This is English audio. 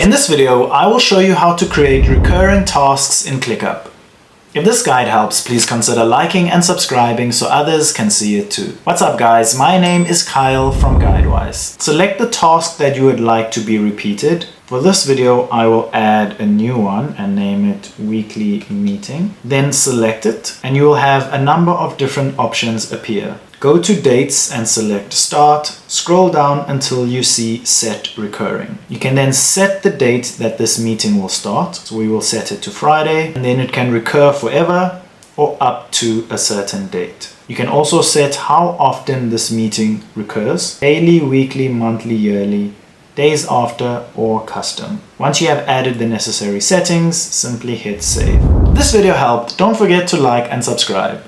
In this video, I will show you how to create recurring tasks in ClickUp. If this guide helps, please consider liking and subscribing so others can see it too. What's up guys, my name is Kyle from Guidewise. Select the task that you would like to be repeated. For this video, I will add a new one and name it weekly meeting. Then select it and you will have a number of different options appear. Go to dates and select start. Scroll down until you see set recurring. You can then set the date that this meeting will start. So we will set it to Friday and then it can recur forever or up to a certain date. You can also set how often this meeting recurs: daily, weekly, monthly, yearly, days after, or custom. Once you have added the necessary settings, simply hit save. If this video helped, don't forget to like and subscribe.